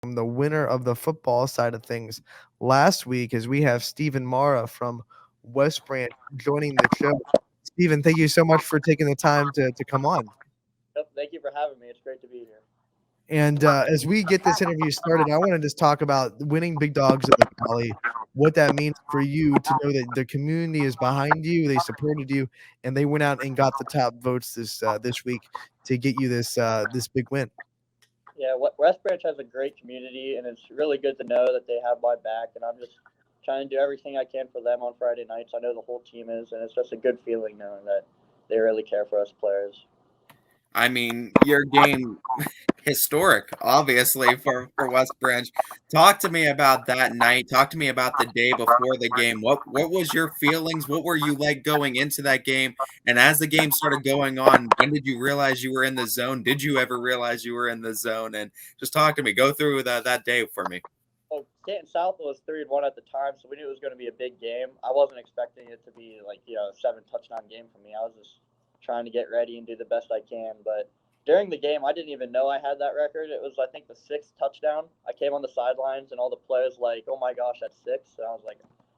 the winner of the football side of things last week, as we have Steven Marra from West Branch joining the show. Steven, thank you so much for taking the time to come on. Yep, thank you for having me. It's great to be here. And as we get this interview started, I want to just talk about winning Big Dogs of the Valley, what that means for you to know that the community is behind you, they supported you, and they went out and got the top votes this week to get you this big win. Yeah, West Branch has a great community, and it's really good to know that they have my back. And I'm just trying to do everything I can for them on Friday nights. I know the whole team is, and it's just a good feeling knowing that they really care for us players. I mean, your game historic, obviously, for West Branch. Talk to me about that night. Talk to me about the day before the game. What was your feelings? What were you like going into that game? And as the game started going on, when did you realize you were in the zone? Did you ever realize you were in the zone? And just talk to me. Go through that day for me. Well, Canton South was 3-1 at the time, so we knew it was going to be a big game. I wasn't expecting it to be like a 7 touchdown game for me. I was just trying to get ready and do the best I can, but during the game, I didn't even know I had that record. It was, I think, the 6th touchdown. I came on the sidelines, and all the players like, "Oh my gosh, that's 6!" And I was like,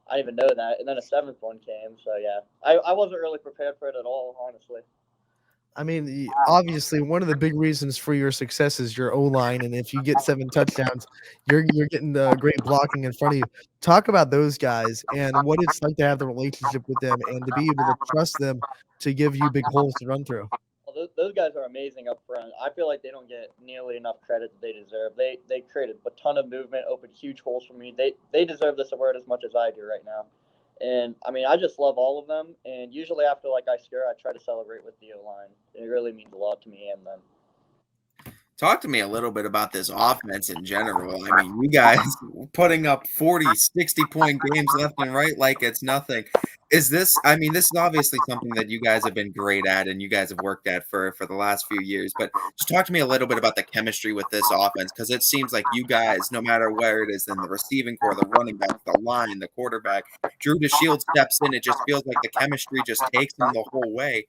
"I didn't even know that." And then a 7th one came. So yeah, I wasn't really prepared for it at all, honestly. I mean, obviously, one of the big reasons for your success is your O-line, and if you get 7 touchdowns, you're getting the great blocking in front of you. Talk about those guys and what it's like to have the relationship with them and to be able to trust them to give you big holes to run through. Well, those guys are amazing up front. I feel like they don't get nearly enough credit that they deserve. They created a ton of movement, opened huge holes for me. They deserve this award as much as I do right now. And I mean, I just love all of them. And usually after like I score, I try to celebrate with the O line. It really means a lot to me and them. Talk to me a little bit about this offense in general. I mean, you guys putting up 40, 60-point games left and right like it's nothing. Is this, I mean, this is obviously something that you guys have been great at and you guys have worked at for the last few years. But just talk to me a little bit about the chemistry with this offense, because it seems like you guys, no matter where it is in the receiving core, the running back, the line, the quarterback, Drew DeShield steps in. It just feels like the chemistry just takes them the whole way.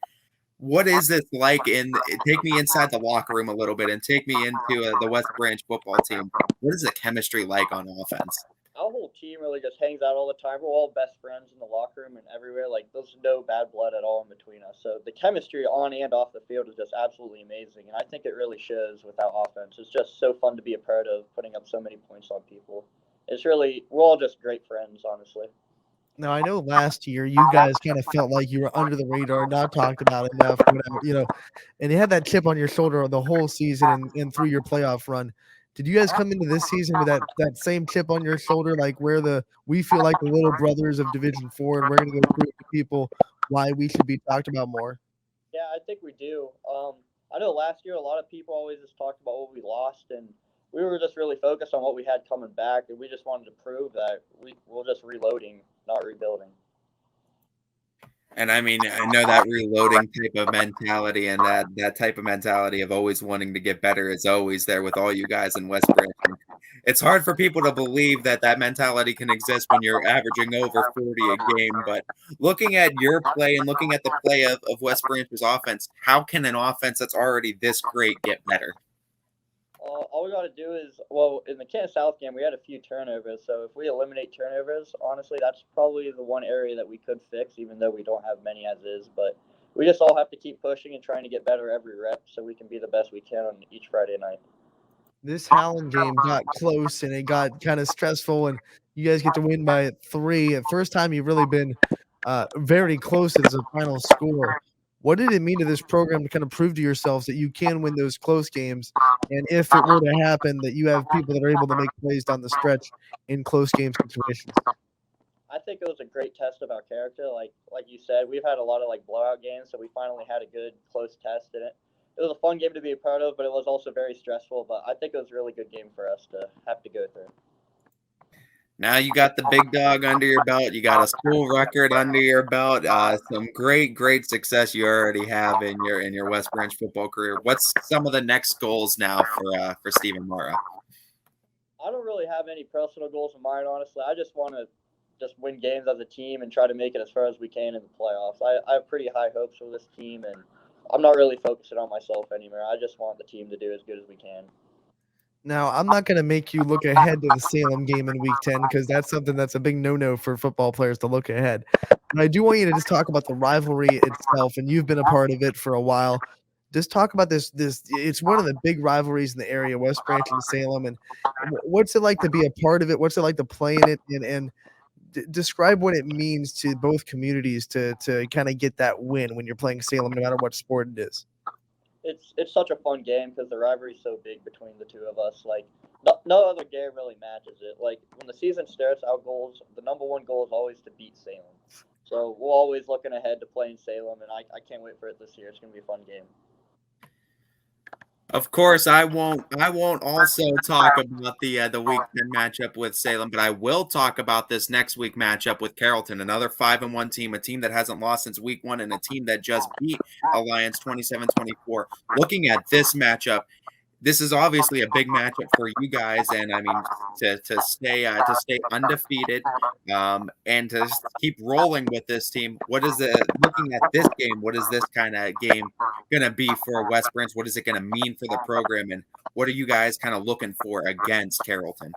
What is this like take me inside the locker room a little bit and take me into the West Branch football team. What is the chemistry like on offense? Our whole team really just hangs out all the time. We're all best friends in the locker room and everywhere. Like there's no bad blood at all in between us. So the chemistry on and off the field is just absolutely amazing, and I think it really shows with our offense. It's just so fun to be a part of, putting up so many points on people. It's really we're all just great friends, honestly. Now, I know last year you guys kind of felt like you were under the radar, not talked about enough, whatever, and you had that chip on your shoulder the whole season and through your playoff run. Did you guys come into this season with that same chip on your shoulder, like where we feel like the little brothers of Division 4, and we're going to go prove to people why we should be talked about more? Yeah, I think we do. I know last year a lot of people always just talked about what we lost, and we were just really focused on what we had coming back, and we just wanted to prove that we're just reloading, not rebuilding. And I mean, I know that reloading type of mentality and that type of mentality of always wanting to get better is always there with all you guys in West Branch. It's hard for people to believe that mentality can exist when you're averaging over 40 a game. But looking at your play and looking at the play of West Branch's offense, how can an offense that's already this great get better? All we got to do is, well, in the Canton South game, we had a few turnovers. So if we eliminate turnovers, honestly, that's probably the one area that we could fix, even though we don't have many as is. But we just all have to keep pushing and trying to get better every rep so we can be the best we can on each Friday night. This Howland game got close and it got kind of stressful, and you guys get to win by 3. First time you've really been very close as a final score. What did it mean to this program to kind of prove to yourselves that you can win those close games? And if it were to happen, that you have people that are able to make plays down the stretch in close game situations? I think it was a great test of our character. Like you said, we've had a lot of like blowout games, so we finally had a good close test in it. It was a fun game to be a part of, but it was also very stressful. But I think it was a really good game for us to have to go through. Now you got the big dog under your belt. You got a school record under your belt. Some great success you already have in your West Branch football career. What's some of the next goals now for Steven Marra? I don't really have any personal goals in mind, honestly. I just want to just win games as a team and try to make it as far as we can in the playoffs. I have pretty high hopes for this team, and I'm not really focusing on myself anymore. I just want the team to do as good as we can. Now, I'm not gonna make you look ahead to the Salem game in Week 10 because that's something that's a big no-no for football players to look ahead. But I do want you to just talk about the rivalry itself, and you've been a part of it for a while. Just talk about this it's one of the big rivalries in the area, West Branch and Salem, and what's it like to be a part of it? What's it like to play in it? And describe what it means to both communities to kinda get that win when you're playing Salem, no matter what sport it is. It's such a fun game because the rivalry's so big between the two of us. Like no other game really matches it. Like when the season starts, the number one goal is always to beat Salem. So we're always looking ahead to playing Salem, and I can't wait for it this year. It's gonna be a fun game. Of course, I won't also talk about the Week 10 matchup with Salem, but I will talk about this next week matchup with Carrollton, another 5-1 team, a team that hasn't lost since Week 1, and a team that just beat Alliance 27-24. Looking at this matchup, this is obviously a big matchup for you guys, and I mean to stay undefeated, and to keep rolling with this team. What is looking at this game? What is this kind of game going to be for West Branch? What is it going to mean for the program, and what are you guys kind of looking for against Carrollton?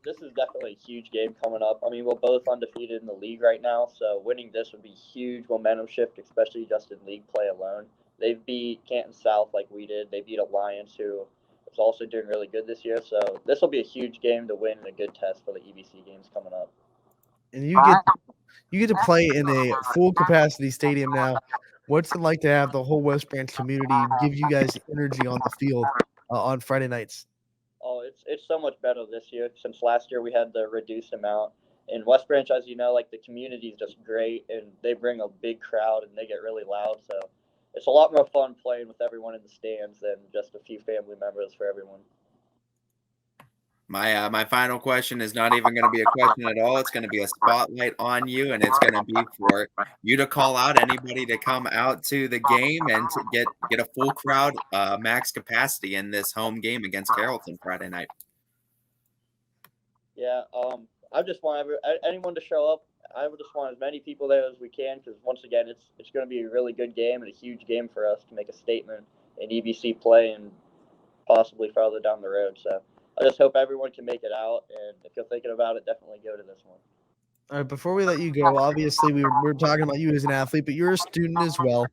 This is definitely a huge game coming up. I mean, we're both undefeated in the league right now, so winning this would be huge momentum shift, especially just in league play alone. They beat Canton South like we did. They beat Alliance, who is also doing really good this year. So this will be a huge game to win and a good test for the EBC games coming up. And you get to play in a full capacity stadium now. What's it like to have the whole West Branch community give you guys energy on the field on Friday nights? Oh, it's so much better this year. Since last year we had the reduced amount. In West Branch, as you know, like the community is just great, and they bring a big crowd and they get really loud. So it's a lot more fun playing with everyone in the stands than just a few family members for everyone. My final question is not even going to be a question at all. It's going to be a spotlight on you, and it's going to be for you to call out anybody to come out to the game and to get a full crowd, max capacity in this home game against Carrollton Friday night. Yeah, I just want anyone to show up. I would just want as many people there as we can because once again, it's going to be a really good game and a huge game for us to make a statement in EBC play and possibly farther down the road. So I just hope everyone can make it out, and if you're thinking about it, definitely go to this one. All right, before we let you go, obviously we're talking about you as an athlete, but you're a student as well.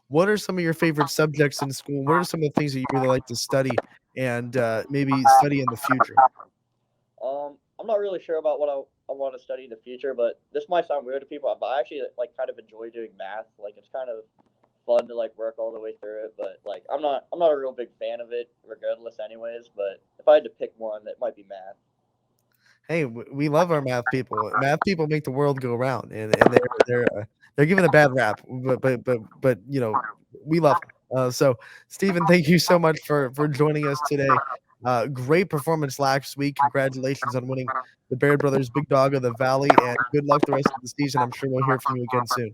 What are some of your favorite subjects in school? What are some of the things that you really like to study and maybe study in the future? I'm not really sure about what I want to study in the future, but this might sound weird to people, but I actually like kind of enjoy doing math. Like it's kind of fun to like work all the way through it, but like I'm not a real big fan of it regardless anyways, but if I had to pick one, that might be math. Hey, we love our math people. Math people make the world go round, and they're given a bad rap, but you know we love them. So, Steven, thank you so much for joining us today. Great performance last week. Congratulations on winning the Baird Brothers Big Dog of the Valley, and good luck the rest of the season. I'm sure we'll hear from you again soon.